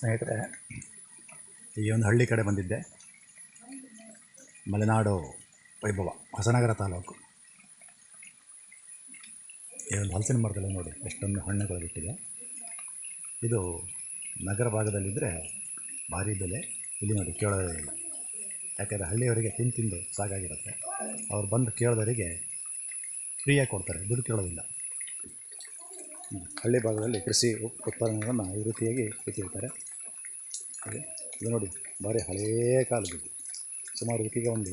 ಸ್ನೇಹಿತರೆ, ಈ ಒಂದು ಹಳ್ಳಿ ಕಡೆ ಬಂದಿದ್ದೆ. ಮಲೆನಾಡು ವೈಭವ, ಹೊಸನಗರ ತಾಲೂಕು. ಈ ಒಂದು ಹಲಸಿನ ಮರದಲ್ಲಿ ನೋಡಿ ಎಷ್ಟೊಂದು ಹಣ್ಣುಗಳು ಬಿಟ್ಟಿದೆ. ಇದು ನಗರ ಭಾಗದಲ್ಲಿದ್ದರೆ ಭಾರಿ ಬೆಲೆ, ಇಲ್ಲಿ ನೋಡಿ ಕೇಳೋದೇ ಇಲ್ಲ. ಯಾಕೆಂದರೆ ಹಳ್ಳಿಯವರಿಗೆ ತಿಂದು ಸಾಕಾಗಿರುತ್ತೆ. ಅವ್ರು ಬಂದು ಕೇಳೋದವರಿಗೆ ಫ್ರೀಯಾಗಿ ಕೊಡ್ತಾರೆ, ದುಡ್ಡು ಕೇಳೋದಿಲ್ಲ. ಹಳ್ಳಿ ಭಾಗದಲ್ಲಿ ಕೃಷಿ ಉತ್ಪಾದನೆಗಳನ್ನು ಈ ರೀತಿಯಾಗಿ ಇಟ್ಟಿರ್ತಾರೆ. ಇದು ನೋಡಿ ಭಾರಿ ಹಳೆಯ ಕಾಲದ್ದು, ಸುಮಾರು ಇದಕ್ಕೆ ಒಂದು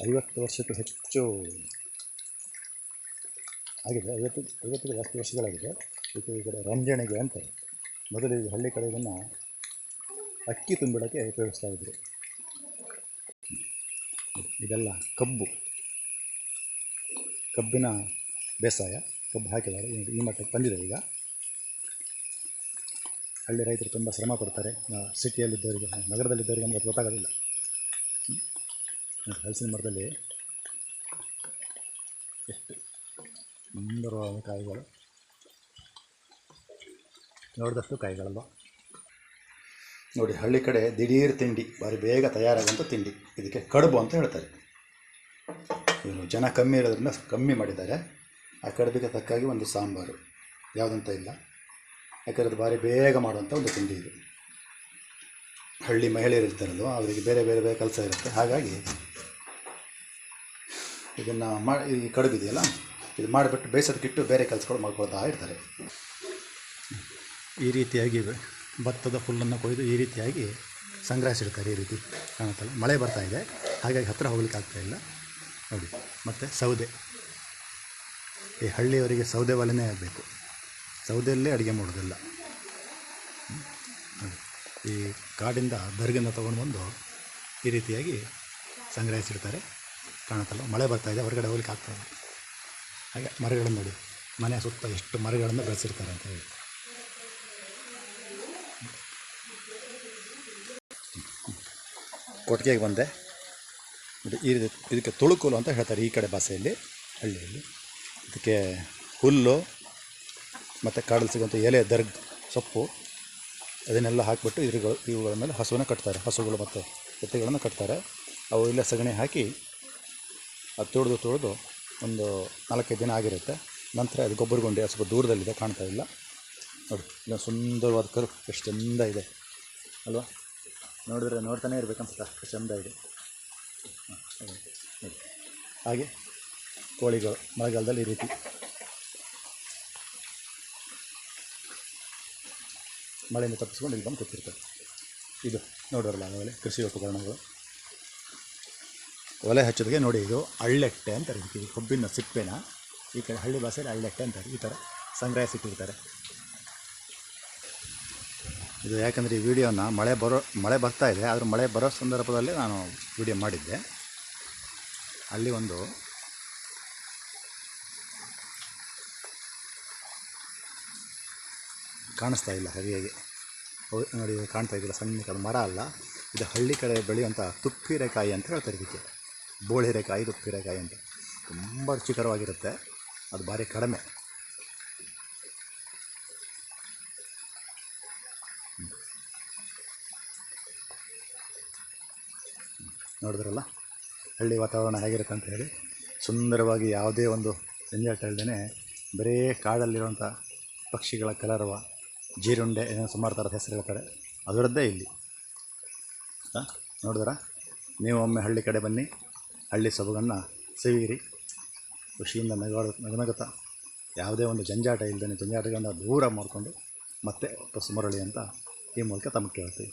50 ವರ್ಷಕ್ಕೂ ಹೆಚ್ಚು ಆಗಿದೆ. 50ಕ್ಕೂ ಜಾಸ್ತಿ ವರ್ಷಗಳಾಗಿದೆ. ಇದಕ್ಕೆ ಈ ಕಡೆ ರಂಜಣೆಗೆ ಅಂತಾರೆ. ಮೊದಲು ಈ ಹಳ್ಳಿ ಕಡೆ ಇದನ್ನು ಅಕ್ಕಿ ತುಂಬಿಡೋಕ್ಕೆ ಉಪಯೋಗಿಸ್ತಾಯಿದ್ರು. ಇದೆಲ್ಲ ಕಬ್ಬಿನ ಬೇಸಾಯ. ಕಬ್ಬು ಹಾಕಿದ್ದಾರೆ, ಈ ಮಟ್ಟಕ್ಕೆ ಬಂದಿದೆ. ಈಗ ಹಳ್ಳಿ ರೈತರು ತುಂಬ ಶ್ರಮ ಪಡ್ತಾರೆ. ಸಿಟಿಯಲ್ಲಿದ್ದವರಿಗೆ, ನಗರದಲ್ಲಿದ್ದವರಿಗೆ ನಮ್ಗೆ ಗೊತ್ತಾಗೋದಿಲ್ಲ. ಹಲಸಿನ ಮರದಲ್ಲಿ ಎಷ್ಟು ಸುಂದರವಾದ ಕಾಯಿಗಳು, ನೋಡಿದಷ್ಟು ಕಾಯಿಗಳಲ್ವ. ನೋಡಿ, ಹಳ್ಳಿ ಕಡೆ ದಿಢೀರ್ ತಿಂಡಿ, ಭಾರಿ ಬೇಗ ತಯಾರಾಗುವಂಥ ತಿಂಡಿ, ಇದಕ್ಕೆ ಕಡುಬು ಅಂತ ಹೇಳ್ತಾರೆ. ಇವರು ಜನ ಕಮ್ಮಿ ಇರೋದ್ರಿಂದ ಕಮ್ಮಿ ಮಾಡಿದ್ದಾರೆ. ಆ ಕಡುಬಿಗೆ ತಕ್ಕಾಗಿ ಒಂದು ಸಾಂಬಾರು, ಯಾವುದಂತ ಇಲ್ಲ. ಯಾಕಂದರೆ ಅದು ಭಾರಿ ಬೇಗ ಮಾಡುವಂಥ ಒಂದು ತಿಂಡಿ ಇದು. ಹಳ್ಳಿ ಮಹಿಳೆಯರು ಇರ್ತಾರಲ್ವ, ಅವರಿಗೆ ಬೇರೆ ಬೇರೆ ಬೇರೆ ಕೆಲಸ ಇರುತ್ತೆ. ಹಾಗಾಗಿ ಇದನ್ನು ಈ ಕಡುಬಿದೆಯಲ್ಲ, ಇದು ಮಾಡಿಬಿಟ್ಟು ಬೇಯಿಸೋದಕ್ಕಿಟ್ಟು ಬೇರೆ ಕೆಲಸಗಳು ಮಾಡ್ಕೊಳ್ತಾ ಇರ್ತಾರೆ. ಈ ರೀತಿಯಾಗಿ ಭತ್ತದ ಹುಲ್ಲನ್ನು ಕೊಯ್ದು ಈ ರೀತಿಯಾಗಿ ಸಂಗ್ರಹಿಸಿರ್ತಾರೆ. ಈ ರೀತಿ ಕಾಣುತ್ತಲ್ಲ, ಮಳೆ ಬರ್ತಾ ಇದೆ, ಹಾಗಾಗಿ ಹತ್ತಿರ ಹೋಗ್ಲಿಕ್ಕೆ ಆಗ್ತಾಯಿಲ್ಲ. ನೋಡಿ, ಮತ್ತು ಸೌದೆ. ಈ ಹಳ್ಳಿಯವರಿಗೆ ಸೌದೆ ಒಲೆನೇ ಆಗಬೇಕು, ಸೌದೆಯಲ್ಲೇ ಅಡುಗೆ ಮಾಡೋದಿಲ್ಲ. ಈ ಕಾಡಿಂದ ದರ್ಗನ್ನು ತೊಗೊಂಡು ಬಂದು ಈ ರೀತಿಯಾಗಿ ಸಂಗ್ರಹಿಸಿರ್ತಾರೆ. ಕಾಣುತ್ತಲ್ಲ, ಮಳೆ ಬರ್ತಾಯಿದೆ, ಹೊರಗಡೆ ಹೋಗ್ಲಿಕ್ಕೆ ಆಗ್ತಾಯಿಲ್ಲ. ಹಾಗೆ ಮರಗಳನ್ನು ನೋಡಿ, ಮನೆಯ ಸುತ್ತ ಎಷ್ಟು ಮರಗಳನ್ನು ಬೆಳೆಸಿರ್ತಾರೆ ಅಂತ ಹೇಳಿ. ಕೊಟ್ಟಿಗೆಗೆ ಬಂದೆ. ಇದಕ್ಕೆ ತುಳುಕುಲು ಅಂತ ಹೇಳ್ತಾರೆ ಈ ಕಡೆ ಭಾಷೆಯಲ್ಲಿ, ಹಳ್ಳಿಯಲ್ಲಿ. ಇದಕ್ಕೆ ಹುಲ್ಲು ಮತ್ತು ಕಾಡಲ್ಲಿ ಸಿಗುವಂಥ ಎಲೆ, ದರ್ಗ್ ಸೊಪ್ಪು, ಅದನ್ನೆಲ್ಲ ಹಾಕಿಬಿಟ್ಟು ಇವುಗಳ ಮೇಲೆ ಹಸುವನ್ನು ಕಟ್ತಾರೆ. ಹಸುಗಳು ಮತ್ತು ಎತ್ತುಗಳನ್ನು ಕಟ್ತಾರೆ. ಅವು ಇಲ್ಲೇ ಸಗಣಿ ಹಾಕಿ ಅದು ತೊಳೆದು ಒಂದು 4-5 ದಿನ ಆಗಿರುತ್ತೆ. ನಂತರ ಅದು ಗೊಬ್ಬರ ಗುಂಡಿ ಸ್ವಲ್ಪ ದೂರದಲ್ಲಿದೆ, ಕಾಣ್ತಾ ಇಲ್ಲ. ನೋಡಿ, ಇಲ್ಲ ಸುಂದರವಾದ ಕರು, ಎಷ್ಟು ಚೆಂದ ಇದೆ ಅಲ್ವಾ. ನೋಡಿದ್ರೆ ನೋಡ್ತಾನೆ ಇರಬೇಕನ್ಸುತ್ತೆ, ಅಷ್ಟು ಚೆಂದ ಇದೆ. ನೋಡಿ, ಹಾಗೆ ಕೋಳಿಗಳು ಮಳೆಗಾಲದಲ್ಲಿ ಈ ರೀತಿ ಮಳೆಯಿಂದ ತಪ್ಪಿಸ್ಕೊಂಡು ಇಲ್ಲಿ ಬಂದು ಕೂತಿರ್ತಾರೆ. ಇದು ನೋಡೋರಲ್ಲ ಆಮೇಲೆ ಕೃಷಿ ಉಪಕರಣಗಳು. ಒಲೆ ಹಚ್ಚೋದಕ್ಕೆ ನೋಡಿ, ಇದು ಅಳ್ಳೆಟ್ಟೆ ಅಂತಾರೆ. ಇದಕ್ಕೆ ಕೊಬ್ಬಿನ ಸಿಪ್ಪೆನ ಈ ಕಡೆ ಹಳ್ಳಿ ಭಾಷೆಯಲ್ಲಿ ಅಳ್ಳೆಟ್ಟೆ ಅಂತಾರೆ. ಈ ಥರ ಸಂಗ್ರಹಿಸಿಟ್ಟಿರ್ತಾರೆ. ಇದು ಯಾಕಂದರೆ ಈ ವಿಡಿಯೋನ ಮಳೆ ಬರ್ತಾ ಇದೆ, ಆದರೂ ಮಳೆ ಬರೋ ಸಂದರ್ಭದಲ್ಲಿ ನಾನು ವಿಡಿಯೋ ಮಾಡಿದ್ದೆ. ಅಲ್ಲಿ ಒಂದು ಕಾಣಿಸ್ತಾ ಇಲ್ಲ ಸರಿಯಾಗಿ, ನೋಡಿ ಕಾಣ್ತಾ ಇದ್ದಿಲ್ಲ, ಸಣ್ಣಕ್ಕೆ. ಅದು ಮರ ಅಲ್ಲ, ಇದು ಹಳ್ಳಿ ಕಡೆ ಬೆಳೆಯುವಂಥ ತುಪ್ಪಿರೆಕಾಯಿ ಅಂತ ಹೇಳ್ತಾರೆ. ಇದಕ್ಕೆ ಬೋಳಿರೆಕಾಯಿ, ತುಪ್ಪಿರೆಕಾಯಿ ಅಂತ. ತುಂಬ ರುಚಿಕರವಾಗಿರುತ್ತೆ, ಅದು ಭಾರಿ ಕಡಿಮೆ. ನೋಡಿದ್ರಲ್ಲ ಹಳ್ಳಿ ವಾತಾವರಣ ಹೇಗಿರುತ್ತೆ ಅಂತ ಹೇಳಿ. ಸುಂದರವಾಗಿ, ಯಾವುದೇ ಒಂದು ಜಂಜಾಟ ಇಲ್ಲದೇ ಬರೀ ಕಾಡಲ್ಲಿರುವಂಥ ಪಕ್ಷಿಗಳ ಕಲರವ, ಜೀರುಂಡೆ, ಏನೋ ಸುಮಾರು ಥರದ ಹೆಸರು ಹೇಳ್ತಾರೆ, ಅದರದ್ದೇ ಇಲ್ಲಿ. ನೋಡಿದ್ರ, ನೀವು ಒಮ್ಮೆ ಹಳ್ಳಿ ಕಡೆ ಬನ್ನಿ, ಹಳ್ಳಿ ಸೊಬಗನ್ನು ಸವಿಯಿರಿ, ಖುಷಿಯಿಂದ ನಗನಗುತ್ತಾ, ಯಾವುದೇ ಒಂದು ಜಂಜಾಟಗಳನ್ನು ದೂರ ಮಾಡಿಕೊಂಡು ಮತ್ತೆ ವಾಪಸ್ ಮರಳಿ ಅಂತ ಈ ಮೂಲಕ ತಮಗೆ ಕೇಳ್ತೀವಿ.